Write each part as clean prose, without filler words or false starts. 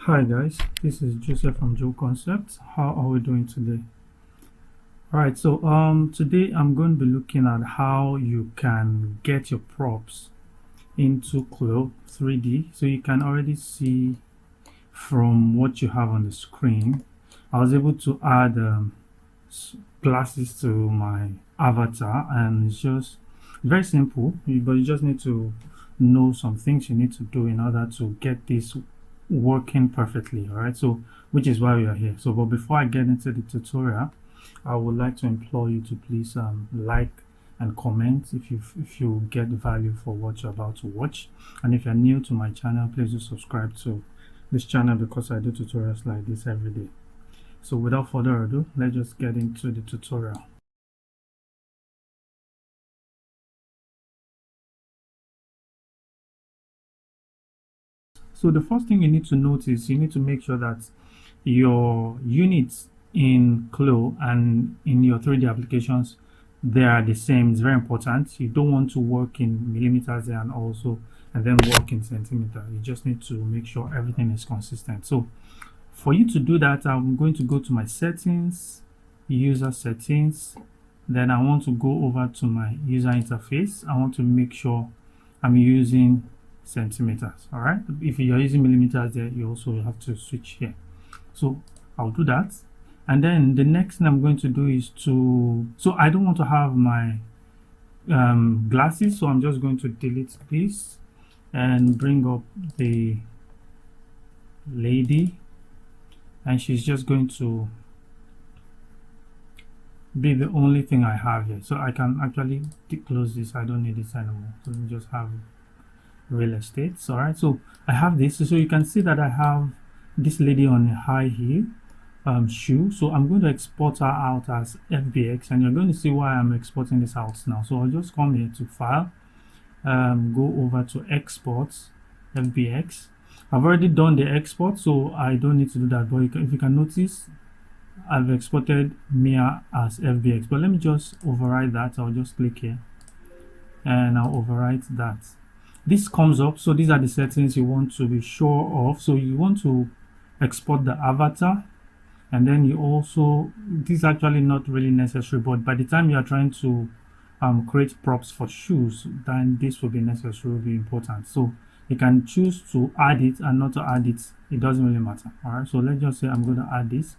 Hi guys, this is Joseph from Jouleconcepts. How are we doing today? Alright, so today I'm going to be looking at how you can get your props into CLO 3D. So you can already see from what you have on the screen. I was able to add glasses to my avatar, and it's just very simple, but you just need to know some things you need to do in order to get this working perfectly. All right, so which is why we are here. So but before I get into the tutorial, I would like to implore you to please like and comment if you get value for what you're about to watch. And if you're new to my channel, please do subscribe to this channel because I do tutorials like this every day. So without further ado, let's just get into the tutorial. So the first thing you need to notice, you need to make sure that your units in CLO and in your 3D applications, they are the same. It's very important. You don't want to work in millimeters there and then work in centimeter. You just need to make sure everything is consistent. So for you to do that, I'm going to go to my settings, user settings. Then I want to go over to my user interface. I want to make sure I'm using centimeters. All right, if you're using millimeters there, you also have to switch here. So I'll do that, and then the next thing I'm going to do is so I don't want to have my glasses, so I'm just going to delete this and bring up the lady, and she's just going to be the only thing I have here. So I can actually close this. I don't need this anymore. So we just have real estate. All right, so I have this, so you can see that I have this lady on a high heel shoe. So I'm going to export her out as FBX, and you're going to see why I'm exporting this out now. So I'll just come here to file, go over to export FBX. I've already done the export, so I don't need to do that, but if you can notice, I've exported Mia as FBX. But let me just override that. I'll just click here and I'll overwrite that. This comes up, so these are the settings you want to be sure of. So you want to export the avatar, and then you also, this is actually not really necessary, but by the time you are trying to create props for shoes, then this will be necessary, will be important. So you can choose to add it and not to add it. It doesn't really matter. All right, so let's just say I'm going to add this,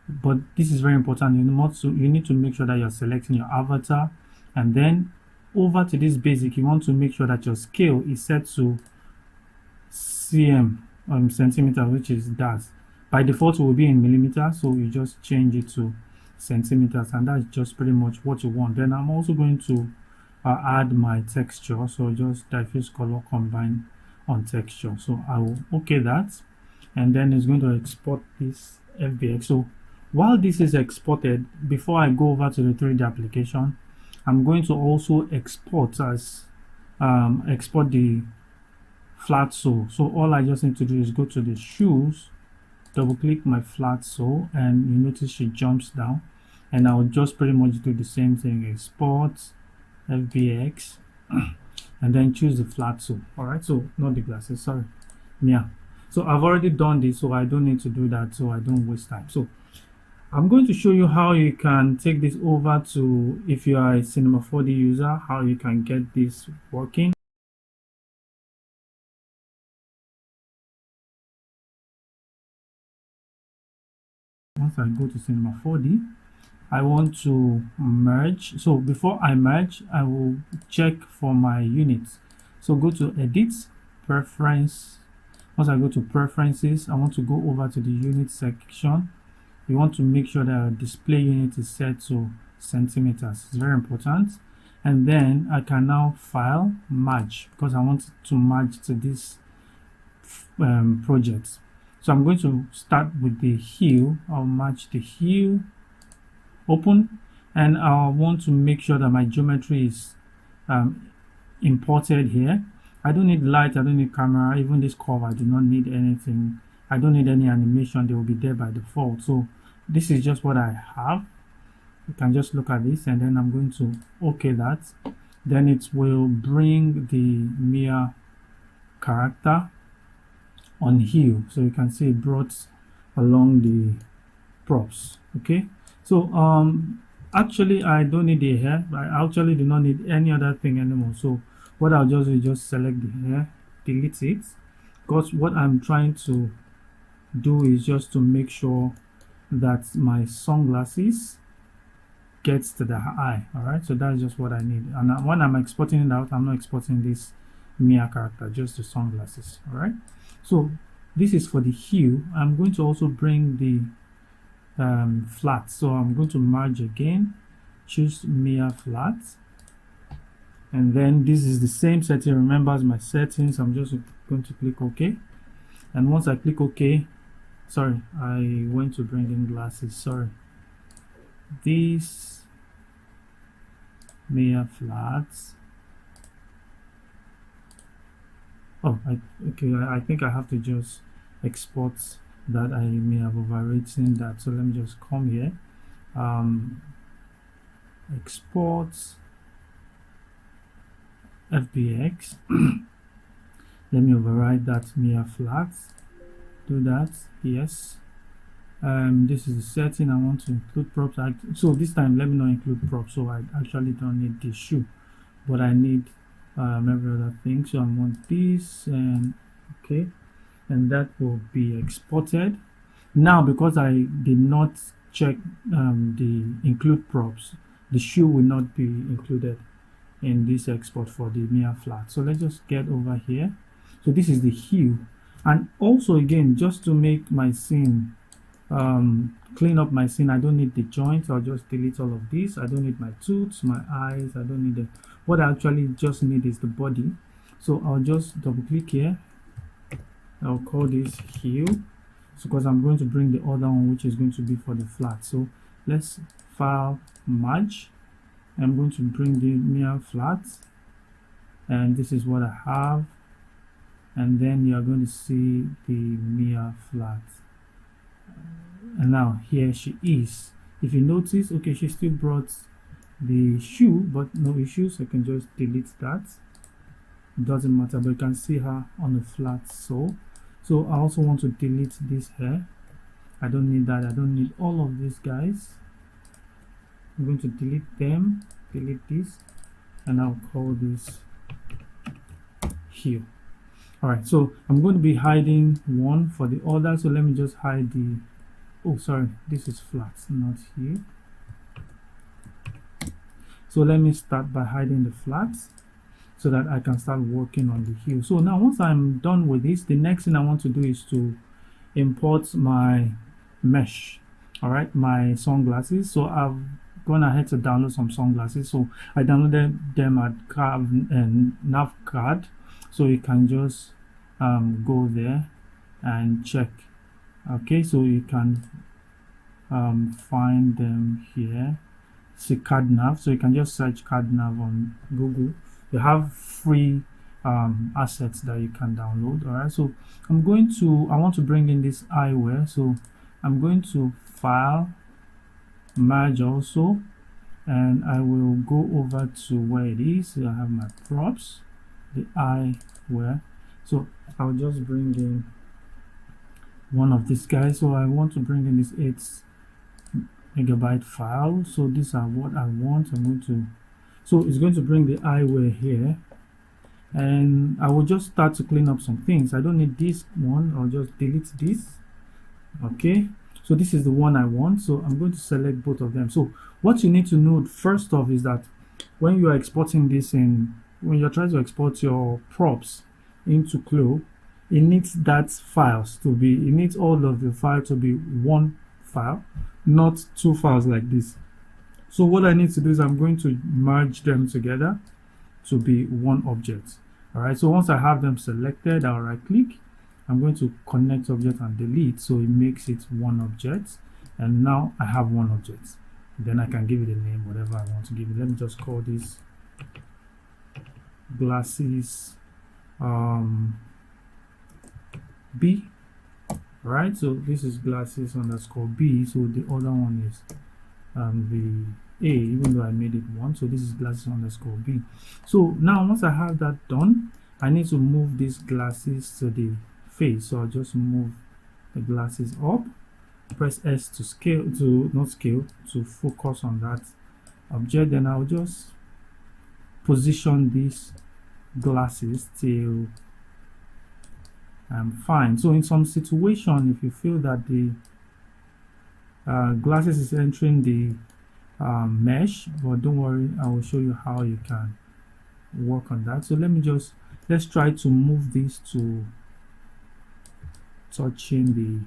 but this is very important. You need to make sure that you're selecting your avatar, and then over to this basic, you want to make sure that your scale is set to centimeter, which is that. By default, it will be in millimeters, so you just change it to centimeters, and that's just pretty much what you want. Then I'm also going to add my texture, so just diffuse color combine on texture. So I will okay that, and then it's going to export this FBX. So while this is exported, before I go over to the 3D application, I'm going to also export export the flat sole. So all I just need to do is go to the shoes, double click my flat sole, and you notice she jumps down, and I'll just pretty much do the same thing, export FBX, and then choose the flat sole. All right, so not the glasses, sorry. Yeah, so I've already done this, so I don't need to do that, so I don't waste time. So I'm going to show you how you can take this over to, if you are a Cinema 4D user, how you can get this working. Once I go to Cinema 4D, I want to merge. So before I merge, I will check for my units. So go to Edit, Preference. Once I go to Preferences, I want to go over to the Unit section. You want to make sure that display unit is set to centimeters. It's very important. And then I can now file merge, because I want to merge to this project. So I'm going to start with the heel. I'll merge the heel, open, and I want to make sure that my geometry is imported here. I don't need light, I don't need camera, even this curve I do not need anything. I don't need any animation, they will be there by default. So this is just what I have. You can just look at this, and then I'm going to okay that. Then it will bring the Mia character on hue, so you can see it brought along the props. Okay, so actually I don't need the hair. I actually do not need any other thing anymore. So what I'll just do is just select the hair, delete it, because what I'm trying to do is just to make sure that my sunglasses gets to the eye. All right, so that's just what I need. And when I'm exporting it out, I'm not exporting this Mia character, just the sunglasses. All right, so this is for the hue. I'm going to also bring the flat, so I'm going to merge again, choose Mia flat, and then this is the same setting. Remember my settings. I'm just going to click OK, and once I click OK, sorry, I went to bring in glasses, sorry, these Mia flats. Oh, I think I have to just export that. I may have overwritten that, so let me just come here, export FBX. Let me override that Mia flat, do that, yes. This is the setting. I want to include props, so this time let me not include props, so I actually don't need the shoe, but I need every other thing. So I want this, and okay, and that will be exported. Now because I did not check the include props, the shoe will not be included in this export for the Mia flat. So let's just get over here. So this is the hue, and also again, just to make my scene clean up my scene, I don't need the joints. I'll just delete all of this. I don't need my tooths, my eyes, I don't need it. What I actually just need is the body. So I'll just double click here. I'll call this hue, so because I'm going to bring the other one, which is going to be for the flat. So let's file, merge. I'm going to bring the Mia flat, and this is what I have, and then you're going to see the Mia flat. And now here she is. If you notice, okay, she still brought the shoe, but no issues. I can just delete that. It doesn't matter, but you can see her on the flat sole. So I also want to delete this hair. I don't need that. I don't need all of these guys. I'm going to delete them, delete this, and I'll call this hue. All right, so I'm going to be hiding one for the other, so let me just hide the, oh sorry, this is flat, not here. So let me start by hiding the flats so that I can start working on the hue. So now once I'm done with this, the next thing I want to do is to import my mesh. All right, my sunglasses. So I've gone ahead to download some sunglasses. So I downloaded them at Navcard. So you can just go there and check. Okay, so you can find them here. See CardNav, so you can just search CardNav on Google. You have free assets that you can download. All right, so I want to bring in this eyewear, so I'm going to file, merge also, and I will go over to where it is. So I have my props, the eyewear. So I'll just bring in one of these guys. So I want to bring in this 8 MB file. So these are what I want. So it's going to bring the eyewear here, and I will just start to clean up some things. I don't need this one. I'll just delete this. Okay, so this is the one I want, so I'm going to select both of them. So what you need to know first off is that when you are exporting this in, when you're trying to export your props into CLO, it needs that files to be, it needs all of the file to be one file, not two files like this. So what I need to do is I'm going to merge them together to be one object. All right, so once I have them selected, I'll right click. I'm going to connect object and delete, so it makes it one object, and now I have one object. Then I can give it a name, whatever I want to give it. Let me just call this glasses B. All right, so this is glasses underscore B, so the other one is the A, even though I made it one. So this is glasses underscore B. So now once I have that done, I need to move these glasses to the face. So I'll just move the glasses up, press S to scale, to not scale, to focus on that object. Then I'll just position these glasses till I'm fine. So in some situation, if you feel that the glasses is entering the mesh, but don't worry, I will show you how you can work on that. So let's try to move this to touching the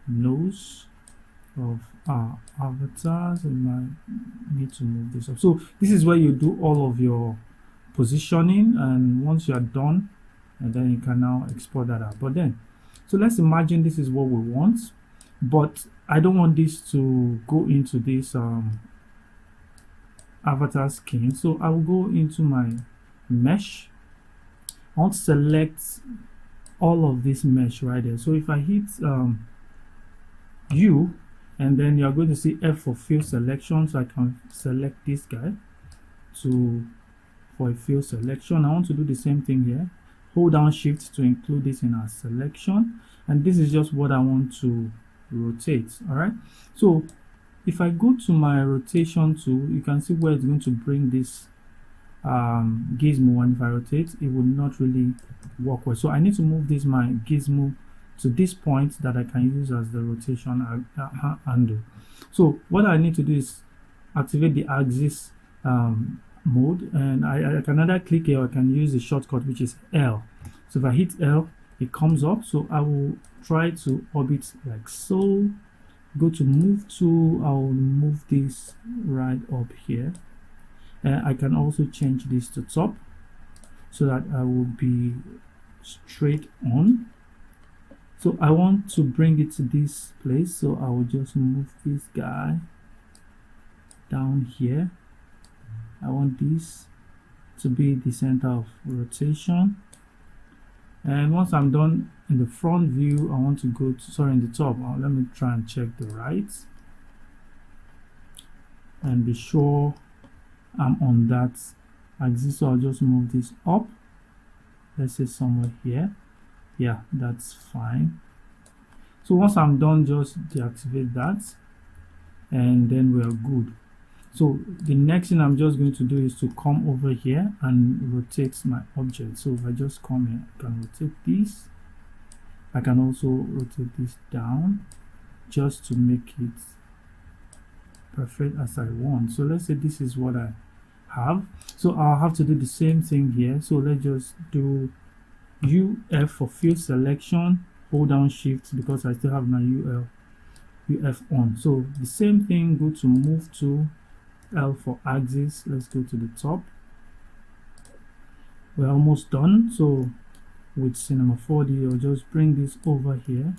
nose of our avatars. We might need to move this up. So this is where you do all of your positioning, and once you are done, and then you can now export that out. But then, so let's imagine this is what we want, but I don't want this to go into this avatar skin. So I will go into my mesh. I'll select all of this mesh right there. So if I hit U, and then you're going to see F for field selection, so I can select this guy for a field selection. I want to do the same thing here. Hold down Shift to include this in our selection, and this is just what I want to rotate. All right, so if I go to my rotation tool, you can see where it's going to bring this gizmo, and if I rotate, it will not really work well. So I need to move this my gizmo to this point that I can use as the rotation handle. So what I need to do is activate the axis mode, and I can either click here or I can use the shortcut, which is L. So if I hit L, it comes up. So I will try to orbit like so. Go to move tool, I will move this right up here. I can also change this to top so that I will be straight on. So I want to bring it to this place, so I will just move this guy down here. I want this to be the center of rotation, and once I'm done in the front view, I want to go to, sorry, in the top, let me try and check the right and be sure I'm on that axis. So I'll just move this up, let's say somewhere here. Yeah, that's fine. So once I'm done, just deactivate that, and then we are good. So the next thing I'm just going to do is to come over here and rotate my object. So if I just come here, I can rotate this. I can also rotate this down just to make it perfect as I want. So let's say this is what I have. So I'll have to do the same thing here. So let's just do UF for field selection, hold down Shift because I still have my UF on. So the same thing, go to move to L for axis. Let's go to the top. We're almost done. So with Cinema 4D, I'll just bring this over here,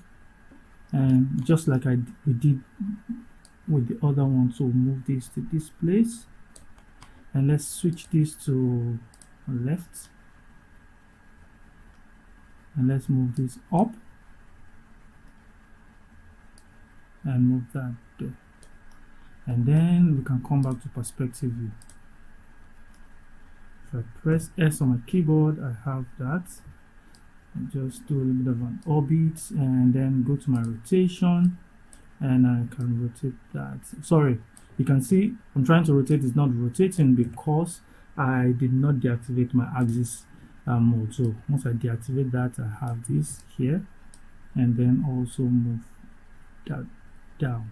and just like we did with the other one, so move this to this place, and let's switch this to left, and let's move this up and move that there, and then we can come back to perspective view. If I press S on my keyboard, I have that. I just do a little bit of an orbit, and then go to my rotation, and I can rotate that. Sorry, you can see I'm trying to rotate, it's not rotating because I did not deactivate my axis mode. So once I deactivate that, I have this here, and then also move that down.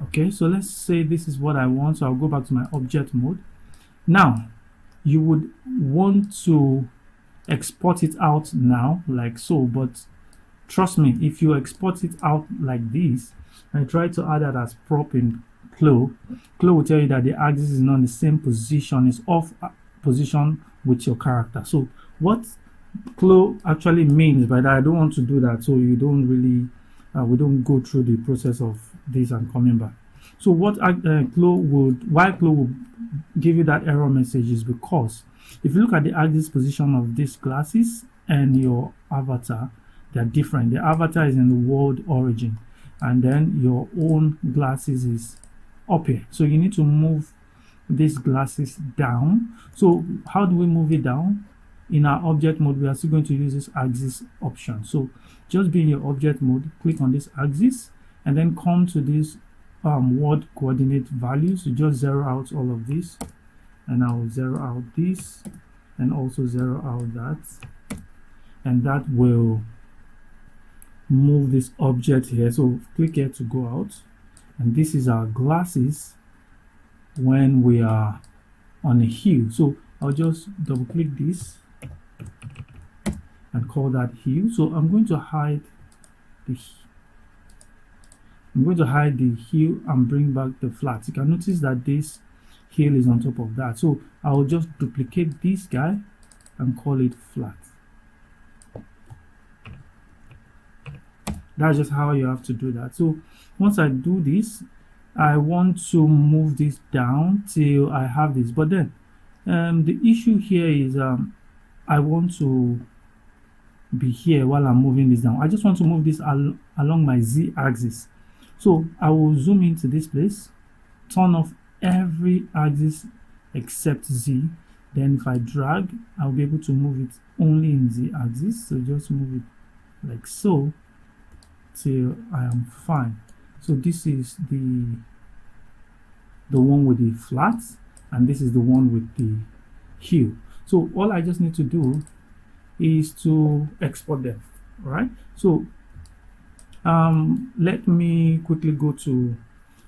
Okay, so let's say this is what I want. So I'll go back to my object mode. Now you would want to export it out now like so, but trust me, if you export it out like this and try to add that as prop in CLO will tell you that the axis is not in the same position, it's off position with your character. So what CLO actually means by that, I don't want to do that, so you don't really we don't go through the process of this and coming back. So what CLO would give you that error message is because if you look at the axis position of these glasses and your avatar, they're different. The avatar is in the world origin, and then your own glasses is up here. So you need to move these glasses down. So how do we move it down? in our object mode, we are still going to use this axis option. So just be in your object mode, click on this axis, and then come to this world coordinate values. So just zero out all of this, and I will zero out this, and also zero out that, and that will move this object here. So click here to go out, and this is our glasses when we are on a hue. So I'll just double click this and call that hue. So I'm going to hide the hue and bring back the flat. You can notice that this hue is on top of that. So I will just duplicate this guy and call it flat. That's just how you have to do that. So once I do this, I want to move this down till I have this. But then the issue here is I want to be here while I'm moving this down. I just want to move this along my Z axis. So I will zoom into this place, turn off every axis except Z. Then if I drag, I'll be able to move it only in Z axis. So just move it like so till I am fine. So this is the one with the flat, and this is the one with the hue. So all I just need to do is to export them. All right, so let me quickly go to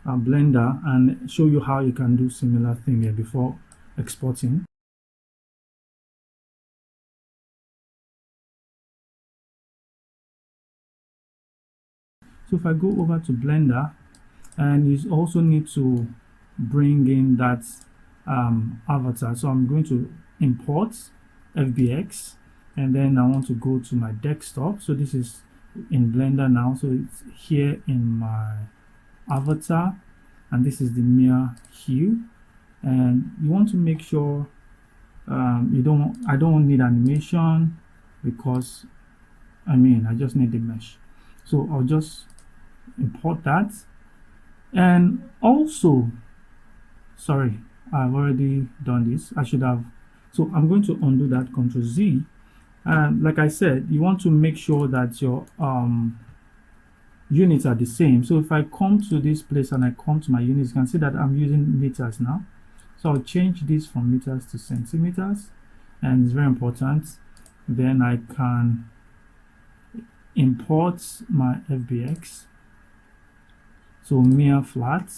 Blender and show you how you can do similar thing here before exporting. So if I go over to Blender, and you also need to bring in that avatar. So I'm going to import FBX, and then I want to go to my desktop. So this is in Blender now, so it's here in my avatar, and this is the mirror hue. And you want to make sure I don't need animation, because I just need the mesh. So I'll just import that. And also, sorry, I've already done this. I should have. So I'm going to undo that, Ctrl Z. And like I said, you want to make sure that your units are the same. So if I come to this place and I come to my units, you can see that I'm using meters now. So I'll change this from meters to centimeters, and it's very important. Then I can import my FBX, so mirror flat,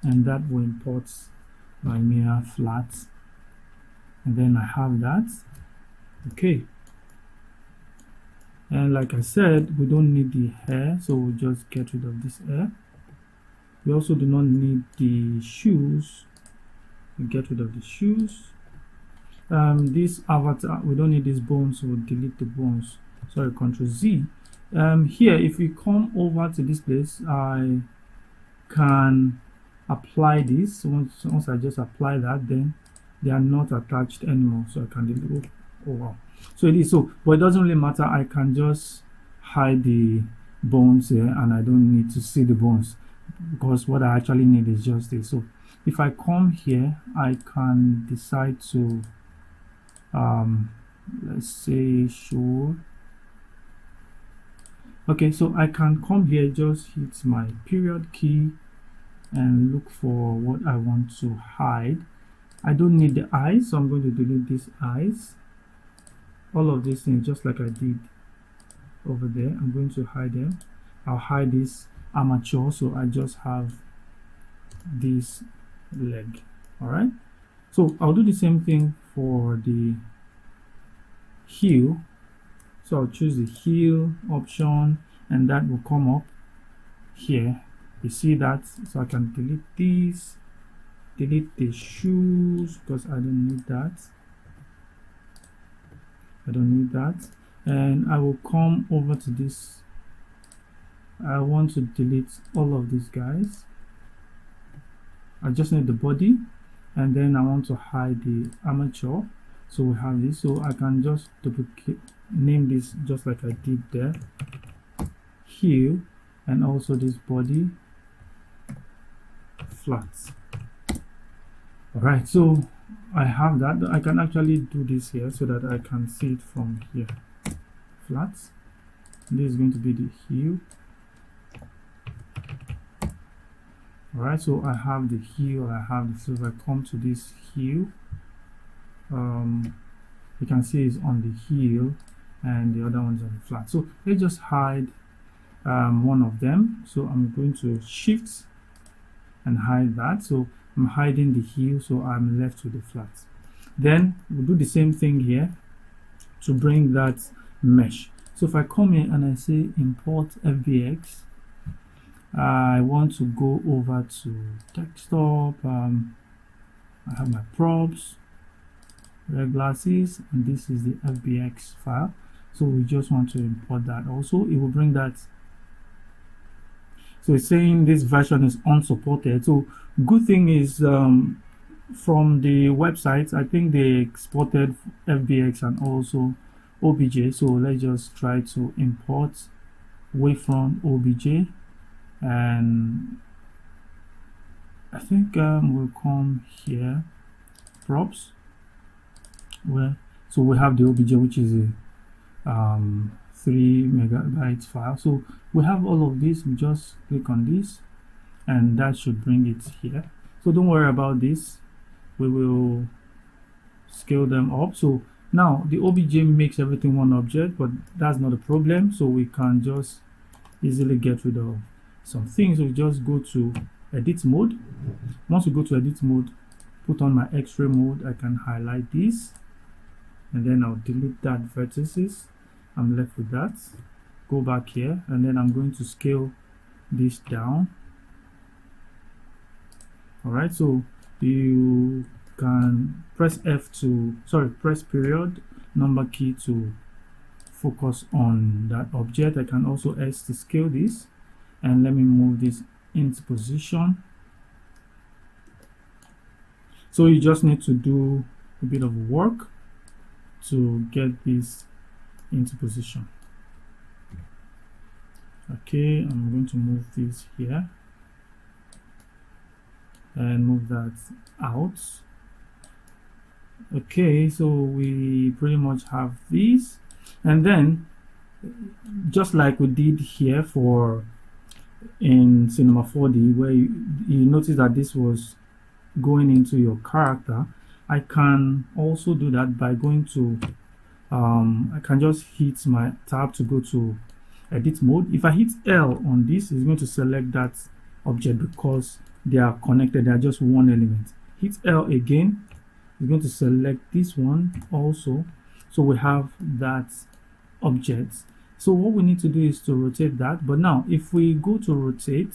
and that will import my mirror flat, and then I have that. Okay, and like I said, we don't need the hair, so we'll just get rid of this hair. We also do not need the shoes. We get rid of the shoes. This avatar, we don't need these bones, so we'll delete the bones. Sorry, Ctrl Z. Here, if we come over to this place, I can apply this. Once I just apply that, then they are not attached anymore, so I can delete. Oh wow, so it is so, but it doesn't really matter. I can just hide the bones here, and I don't need to see the bones, because what I actually need is just this. So if I come here, I can decide to let's say show. Okay, so I can come here, just hit my period key and look for what I want to hide. I don't need the eyes, so I'm going to delete these eyes. All of these things, just like I did over there, I'm going to hide them. I'll hide this armature, so I just have this leg. All right, so I'll do the same thing for the hue. So I'll choose the hue option, and that will come up here. You see that? So I can delete these, delete the shoes, because I don't need that. I don't need that. And I will come over to this. I want to delete all of these guys. I just need the body, and then I want to hide the armature. So we have this, so I can just duplicate, name this just like I did there, hue, and also this body flat. All right, so I have that. I can actually do this here so that I can see it from here. Flat. This is going to be the hue. Alright, so I have the hue, I have the, so if I come to this hue, you can see it's on the hue and the other one's on the flat. So let's just hide one of them. So I'm going to shift and hide that. So I'm hiding the hue, so I'm left with the flat. Then we'll do the same thing here to bring that mesh. So if I come here and I say import FBX, I want to go over to desktop. I have my props, red glasses, and this is the FBX file. So we just want to import that. Also, it will bring that. So it's saying this version is unsupported. So good thing is from the website, I think they exported FBX and also OBJ. So let's just try to import wavefront OBJ. And I think we'll come here, props, where so we have the OBJ, which is a 3 megabyte file. So we have all of this. We just click on this and that should bring it here. So don't worry about this, we will scale them up. So now the OBJ makes everything one object, but that's not a problem. So we can just easily get rid of some things. We just go to edit mode. Once we go to edit mode, put on my X-ray mode, I can highlight this and then I'll delete that vertices. I'm left with that. Go back here and then I'm going to scale this down. Alright, so you can press press period number key to focus on that object. I can also S to scale this. And let me move this into position. So you just need to do a bit of work to get this into position. Okay, I'm going to move this here and move that out. Okay, so we pretty much have these, and then just like we did here for in Cinema 4D, where you notice that this was going into your character, I can also do that by going to I can just hit my tab to go to edit mode. If I hit L on this, it's going to select that object because they are connected, they are just one element. Hit L again, it's going to select this one also. So we have that object. So what we need to do is to rotate that. But now if we go to rotate,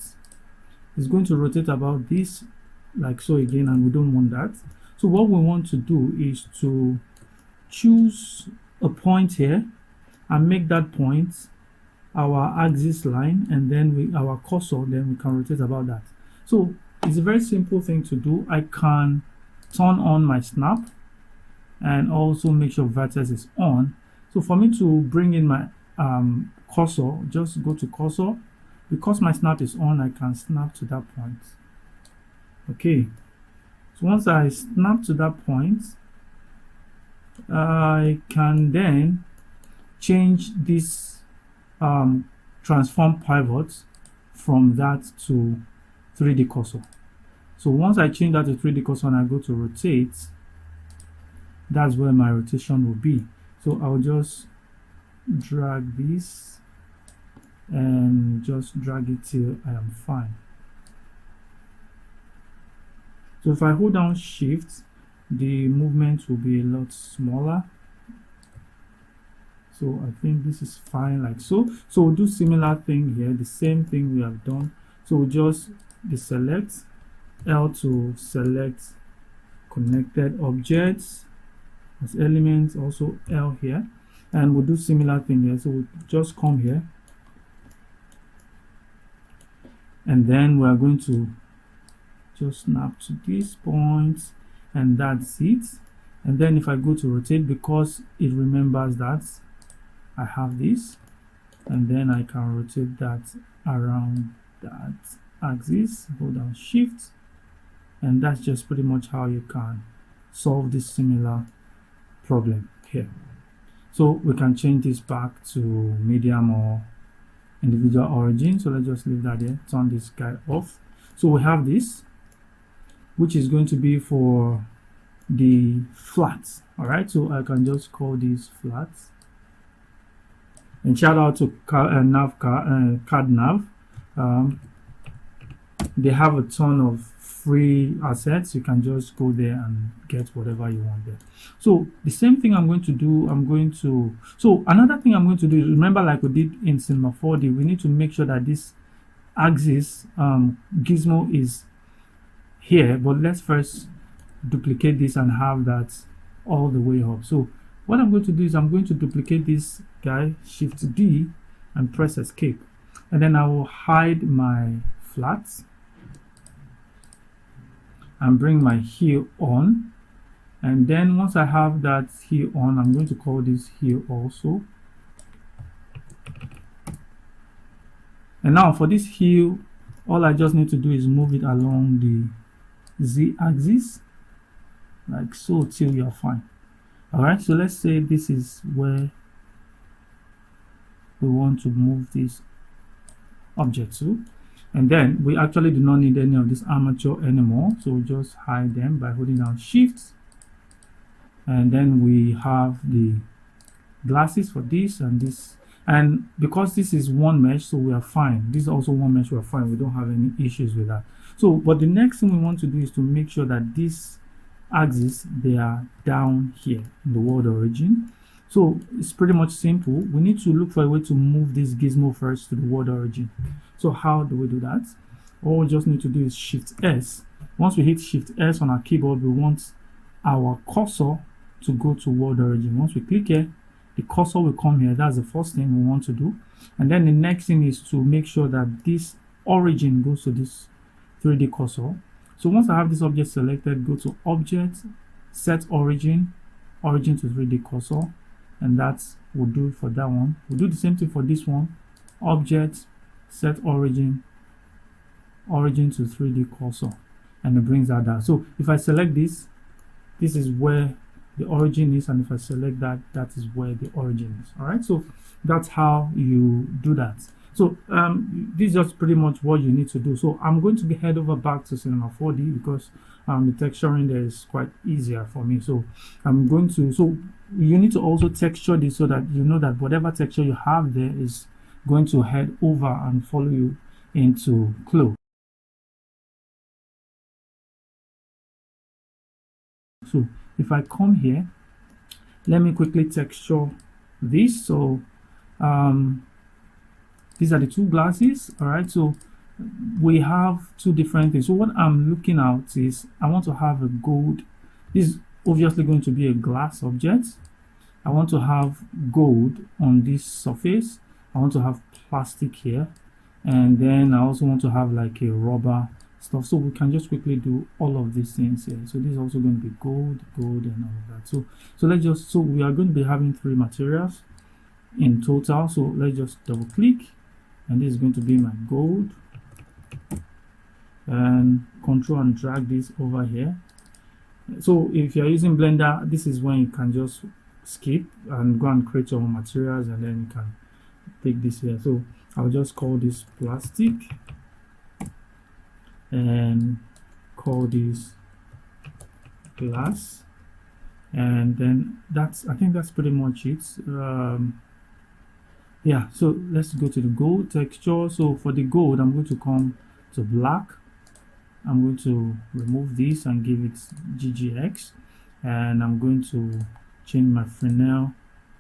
it's going to rotate about this like so again, and we don't want that. So what we want to do is to choose a point here and make that point our axis line, and then our cursor, then we can rotate about that. So it's a very simple thing to do. I can turn on my snap and also make sure vertex is on. So for me to bring in my cursor, just go to cursor. Because my snap is on, I can snap to that point. Okay, so once I snap to that point, I can then change this transform pivot from that to 3D cursor. So once I change that to 3D cursor and I go to rotate, that's where my rotation will be. So I'll just drag this and just drag it till I am fine. So if I hold down shift, the movement will be a lot smaller. So I think this is fine like so. So we'll do similar thing here, the same thing we have done. So we'll just deselect, L to select connected objects as elements, also L here, and we'll do similar thing here. So we'll just come here and then we're going to just snap to this point, and that's it. And then if I go to rotate, because it remembers that I have this, and then I can rotate that around that axis, hold down shift, and that's just pretty much how you can solve this similar problem here. So we can change this back to medium or individual origin. So let's just leave that there, turn this guy off. So we have this, which is going to be for the flats. All right, so I can just call these flats. And shout out to CardNav. They have a ton of free assets. You can just go there and get whatever you want there. So the same thing I'm going to do, so another thing I'm going to do is, remember, like we did in Cinema 4D, we need to make sure that this axis gizmo is here, but let's first duplicate this and have that all the way up. So what I'm going to do is I'm going to duplicate this guy, Shift D, and press escape, and then I will hide my flats and bring my heel on. And then once I have that heel on, I'm going to call this heel also. And now for this heel, all I just need to do is move it along the Z axis like so till you're fine. All right, so let's say this is where we want to move this object to. And then we actually do not need any of this armature anymore, so we'll just hide them by holding down Shift. And then we have the glasses for this and this, and because this is one mesh, so we are fine. This is also one mesh, we are fine. We don't have any issues with that. So but the next thing we want to do is to make sure that this axis, they are down here in the world origin. So it's pretty much simple. We need to look for a way to move this gizmo first to the world origin. So how do we do that? All we just need to do is Shift S. Once we hit Shift S on our keyboard, we want our cursor to go to world origin. Once we click here, the cursor will come here. That's the first thing we want to do. And then the next thing is to make sure that this origin goes to this 3D cursor. So once I have this object selected, go to Object, Set Origin, Origin to 3D cursor, and that will do it for that one. We'll do the same thing for this one. Object, Set Origin, Origin to 3D cursor, and it brings that down. So if I select this, this is where the origin is, and if I select that, that is where the origin is. All right, so that's how you do that. So this is just pretty much what you need to do. So I'm going to head over back to Cinema 4D because the texturing there is quite easier for me. So I'm going to, so you need to also texture this so that you know that whatever texture you have there is going to head over and follow you into CLO. So if I come here, let me quickly texture this. So these are the two glasses. All right, so we have two different things. So what I'm looking at is I want to have a gold. This is obviously going to be a glass object. I want to have gold on this surface. I want to have plastic here, and then I also want to have like a rubber stuff. So we can just quickly do all of these things here. So this is also going to be gold, and all of that. So let's just, so we are going to be having 3 materials in total. So let's just double click, and this is going to be my gold, and control and drag this over here. So if you're using Blender, this is when you can just skip and go and create your own materials, and then you can take this here. So I'll just call this plastic and call this glass, and then that's, I think that's pretty much it. Yeah, so let's go to the gold texture. So for the gold, I'm going to come to black. I'm going to remove this and give it GGX, and I'm going to change my Fresnel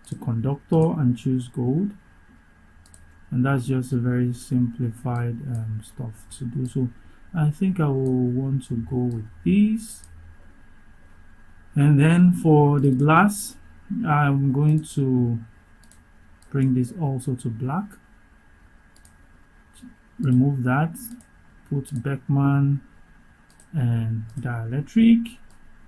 to conductor and choose gold. And that's just a very simplified stuff to do. So I think I will want to go with these. And then for the glass, I'm going to bring this also to black. Remove that. Put Beckman and dielectric.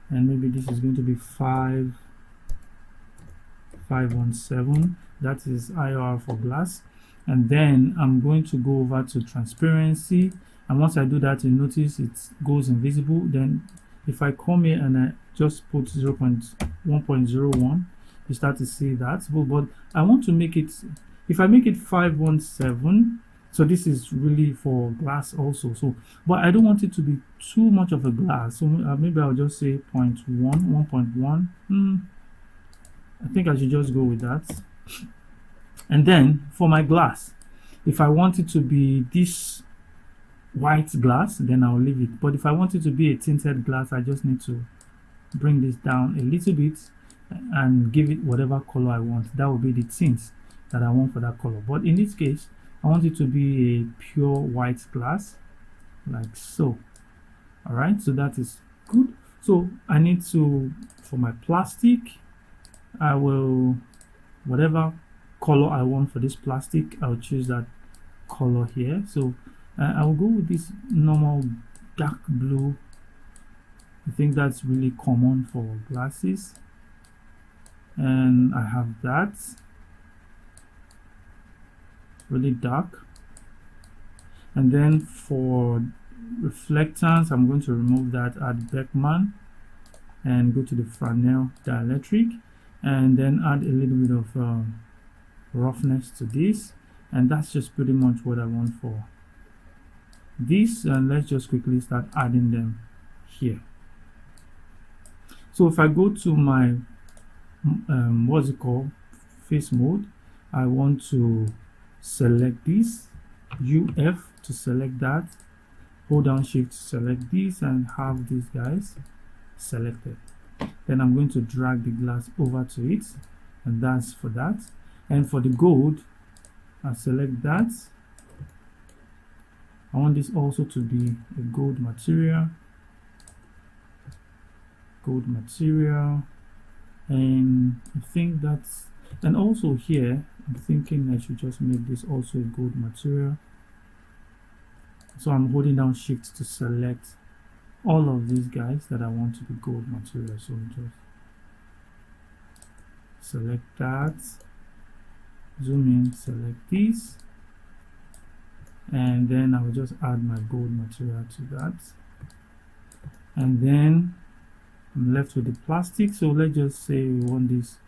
And maybe this is going to be 517. That is IR for glass. And then I'm going to go over to transparency. And once I do that, you notice it goes invisible. Then if I come here and I just put 0.1.01, you start to see that. But I want to make it, if I make it 517, so this is really for glass also, so but I don't want it to be too much of a glass, so maybe I'll just say 1.1. I think I should just go with that. And then for my glass, if I want it to be this white glass, then I'll leave it. But if I want it to be a tinted glass, I just need to bring this down a little bit and give it whatever color I want. That will be the tints that I want for that color. But in this case, I want it to be a pure white glass, like so. All right, so that is good. So I need to, for my plastic, I will, whatever color I want for this plastic, I'll choose that color here. So I will go with this normal dark blue. I think that's really common for glasses, and I have that really dark. And then for reflectance, I'm going to remove that, add Beckman, and go to the Fresnel dielectric, and then add a little bit of roughness to this, and that's just pretty much what I want for this. And let's just quickly start adding them here. So if I go to my what's it called, face mode, I want to select this UF to select that, hold down shift to select this, and have these guys selected. Then I'm going to drag the glass over to it, and that's for that. And for the gold, I select that. I want this also to be a gold material, and I think that's, and also here I'm thinking I should just make this also a gold material. So I'm holding down shift to select all of these guys that I want to be gold material. So just select that, zoom in, select this, and then I will just add my gold material to that. And then I'm left with the plastic. So let's just say we want this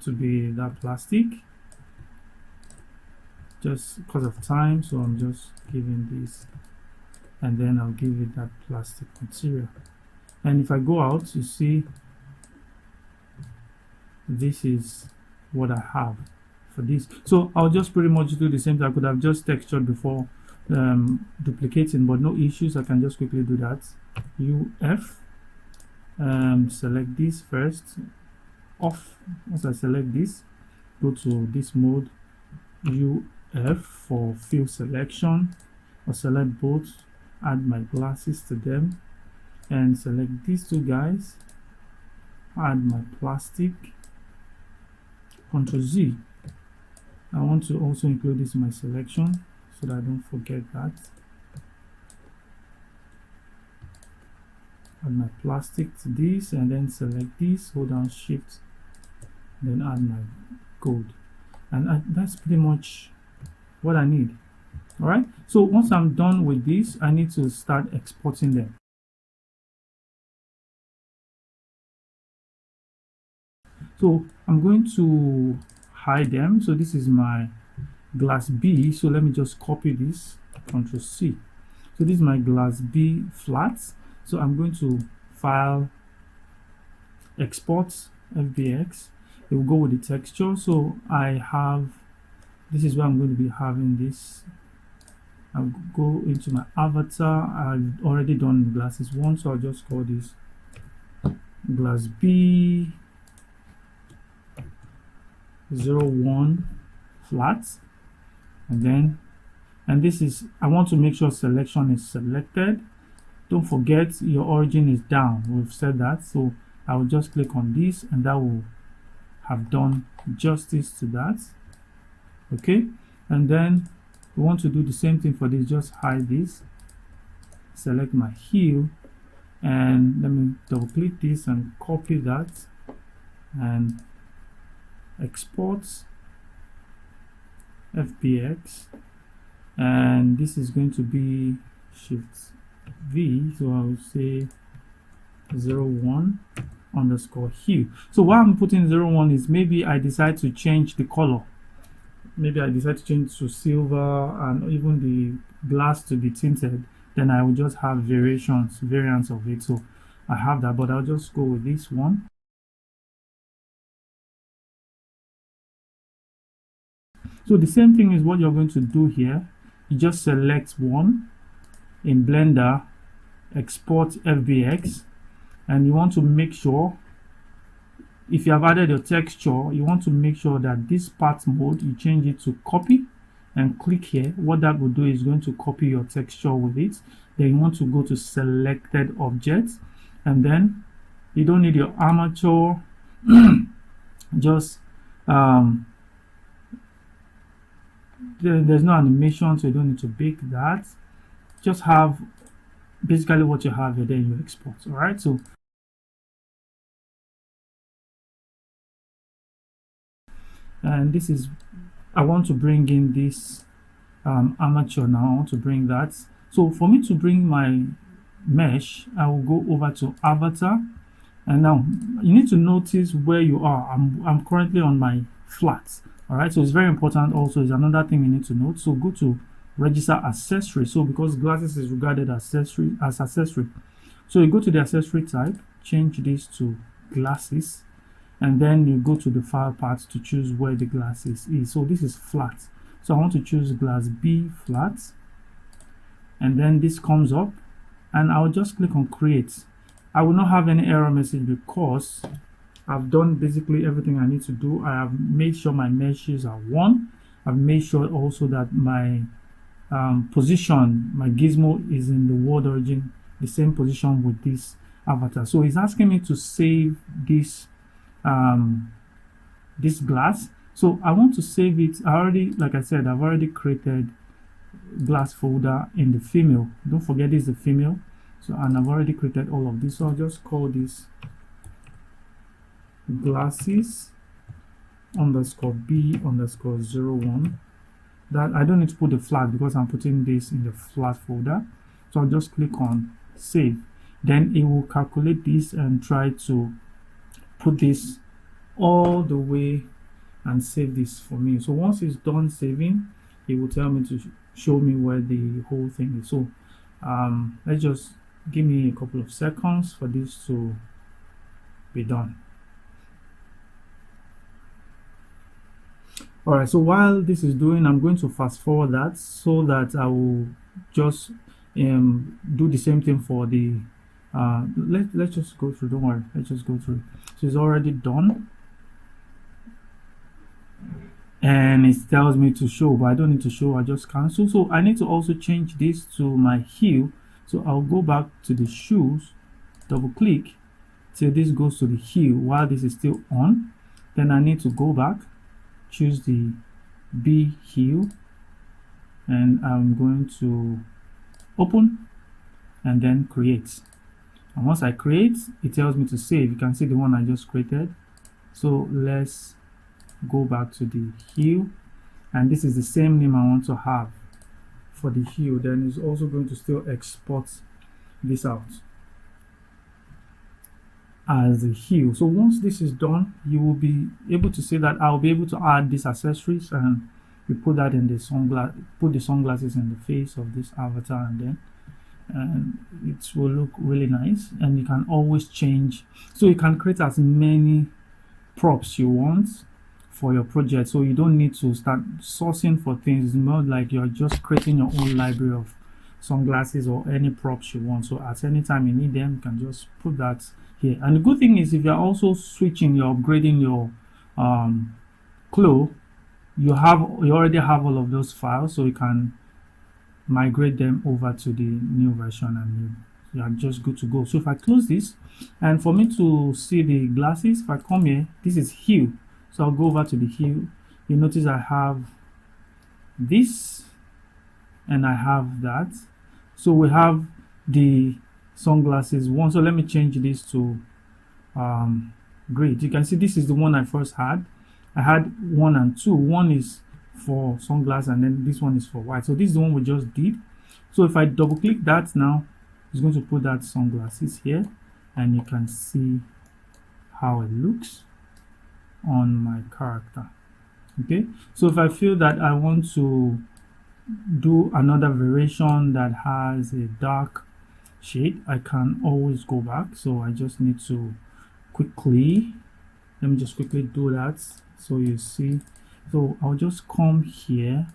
to be that plastic, just because of time, so I'm just giving this, and then I'll give it that plastic material. And if I go out, you see this is what I have for this. So I'll just pretty much do the same thing. I could have just textured before duplicating, but no issues. I can just quickly do that. UF, select this first, off. Once I select this, go to this mode, UF for fill selection, or select both, add my glasses to them, and select these two guys, add my plastic, Ctrl Z. I want to also include this in my selection so that I don't forget that. Add my plastic to this, and then select this, hold down shift, then add my gold, and that's pretty much what I need. All right, so once I'm done with this, I need to start exporting them. So I'm going to hide them. So this is my glass B, so let me just copy this, Ctrl C. So this is my glass B flat. So I'm going to file, export FBX. It will go with the texture. So I have, this is where I'm going to be having this. I'll go into my avatar. I've already done glasses 1, so I'll just call this glass B 01 flat, and this is, I want to make sure selection is selected. Don't forget your origin is down, we've said that. So I will just click on this, and that will have done justice to that. Okay, and then we want to do the same thing for this. Just hide this, select my hue, and let me double click this and copy that, and export FBX, and this is going to be Shift V, so I will say 01 underscore hue. So why I'm putting 01 is maybe I decide to change the color. Maybe I decide to change to silver and even the glass to be tinted. Then I will just have variants of it. So I have that, but I'll just go with this one. So the same thing is what you're going to do here. You just select one in Blender, export FBX, and you want to make sure, if you have added your texture, you want to make sure that this path mode, you change it to copy and click here. What that will do is going to copy your texture with it. Then you want to go to selected objects, and then you don't need your armature. Just there's no animation, so you don't need to bake that. Just have basically what you have here, then you export. All right, so and this is, I want to bring in this armature now. I want to bring that. So for me to bring my mesh, I will go over to avatar, and now you need to notice where you are. I'm currently on my flat. All right, so it's very important. Also, is another thing you need to note. So go to register accessory. So because glasses is regarded as accessory, so you go to the accessory type, change this to glasses, and then you go to the file path to choose where the glasses is. So this is flat, so I want to choose glass B flat, and then this comes up, and I'll just click on create. I will not have any error message because I've done basically everything I need to do. I have made sure my meshes are 1. I've made sure also that my position, my gizmo is in the world origin, the same position with this avatar. So it's asking me to save this this glass. So I want to save it. Like I said, I've already created glass folder in the female. Don't forget this is the female. So, and I've already created all of this. So I'll just call this glasses underscore B underscore 01. That I don't need to put the flag because I'm putting this in the flat folder. So I'll just click on save. Then it will calculate this and try to put this all the way and save this for me. So once it's done saving, it will tell me to show me where the whole thing is. So let's just give me a couple of seconds for this to be done. All right, so while this is doing, I'm going to fast forward that so that I will just do the same thing for the let's just go through. Don't worry, let's just go through. So it's already done, and it tells me to show, but I don't need to show. I just cancel. So I need to also change this to my hue. So I'll go back to the shoes, double click till this goes to the hue while this is still on. Then I need to go back, choose the B hue, and I'm going to open and then create. And once I create, it tells me to save. You can see the one I just created. So let's go back to the hue, and this is the same name I want to have for the hue. Then it's also going to still export this out as the hue. So once this is done, you will be able to see that I'll be able to add these accessories, and we put that in the sunglasses in the face of this avatar, and then it will look really nice. And you can always change, so you can create as many props you want for your project, so you don't need to start sourcing for things. It's more like you're just creating your own library of sunglasses or any props you want. So at any time you need them, you can just put that here. And the good thing is, if you're also switching, you're upgrading your CLO, you already have all of those files, so you can migrate them over to the new version, and you are just good to go. So if I close this, and for me to see the glasses, if I come here, this is hue. So I'll go over to the hue. You notice I have this and I have that. So we have the sunglasses one. So let me change this to grid. You can see this is the one I first had. I had 1 and 2. One is for sunglasses, and then this one is for white. So this is the one we just did. So if I double click that now, it's going to put that sunglasses here, and you can see how it looks on my character. Okay, so if I feel that I want to do another variation that has a dark shade, I can always go back. So I just need to quickly, let me just quickly do that so you see. So I'll just come here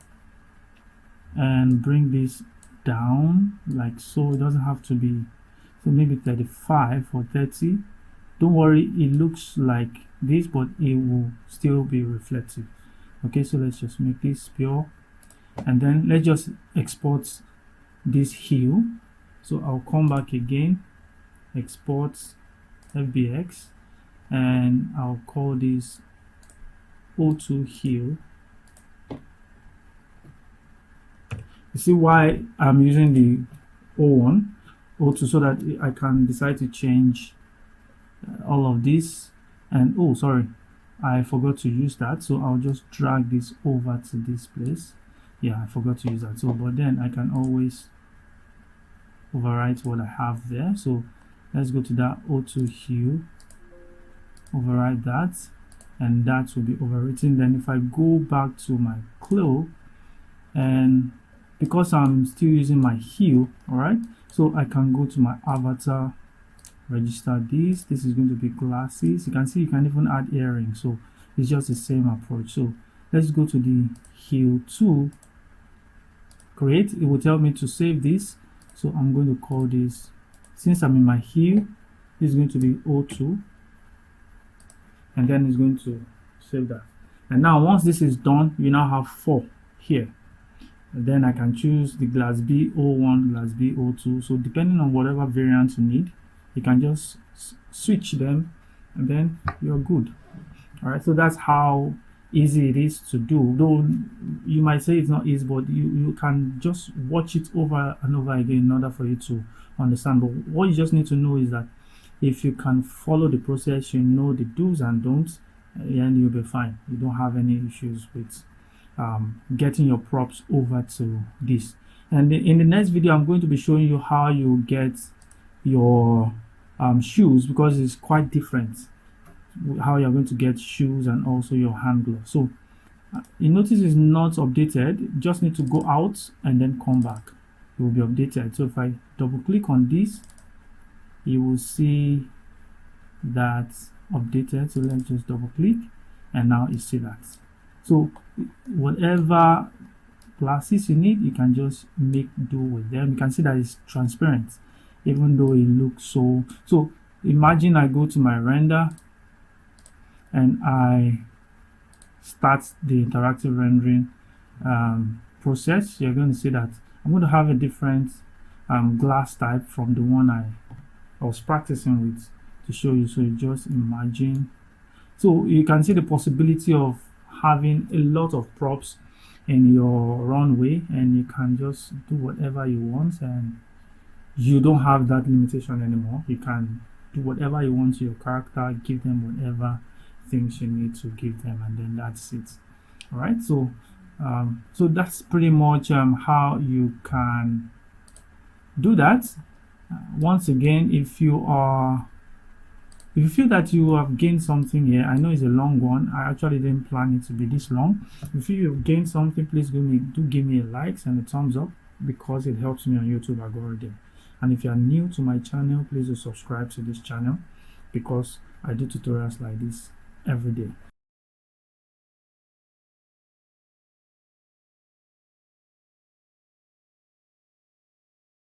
and bring this down like so. It doesn't have to be, so maybe 35 or 30. Don't worry, it looks like this, but it will still be reflective. Okay, so let's just make this pure, and then let's just export this hue. So I'll come back again, export FBX, and I'll call this O2 hue. You see why I'm using the O1, O2, so that I can decide to change all of this. And oh, sorry, I forgot to use that, so I'll just drag this over to this place. Yeah, I forgot to use that. So but then I can always overwrite what I have there. So let's go to that O2 hue, overwrite that, and that will be overwritten. Then if I go back to my CLO, and because I'm still using my hue, all right, so I can go to my avatar, register this. This is going to be glasses. You can see you can even add earrings, so it's just the same approach. So let's go to the hue tool, create. It will tell me to save this, so I'm going to call this, since I'm in my hue, this is going to be O2, and then it's going to save that. And now once this is done, you now have 4 here. And then I can choose the glass B O1, glass B O2. So depending on whatever variant you need, you can just switch them, and then you're good. All right, so that's how easy it is to do. Though you might say it's not easy, but you can just watch it over and over again in order for you to understand. But what you just need to know is that if you can follow the process, you know the do's and don'ts, and you'll be fine. You don't have any issues with getting your props over to this. And in the next video, I'm going to be showing you how you get your shoes, because it's quite different how you're going to get shoes and also your hand gloves. So you notice it's not updated. You just need to go out and then come back, it will be updated. So if I double click on this, you will see that updated. So let's just double click, and now you see that. So whatever glasses you need, you can just make do with them. You can see that it's transparent, even though it looks so. So imagine I go to my render and I start the interactive rendering process. You're going to see that I'm going to have a different glass type from the one I was practicing with to show you. So you just imagine. So you can see the possibility of having a lot of props in your runway, and you can just do whatever you want, and you don't have that limitation anymore. You can do whatever you want to your character, give them whatever things you need to give them, and then that's it. All right, so so that's pretty much how you can do that. Once again, if you feel that you have gained something here, I know it's a long one, I actually didn't plan it to be this long. If you've gained something, please give me a like and a thumbs up, because it helps me on YouTube algorithm. And if you are new to my channel, please do subscribe to this channel, because I do tutorials like this every day.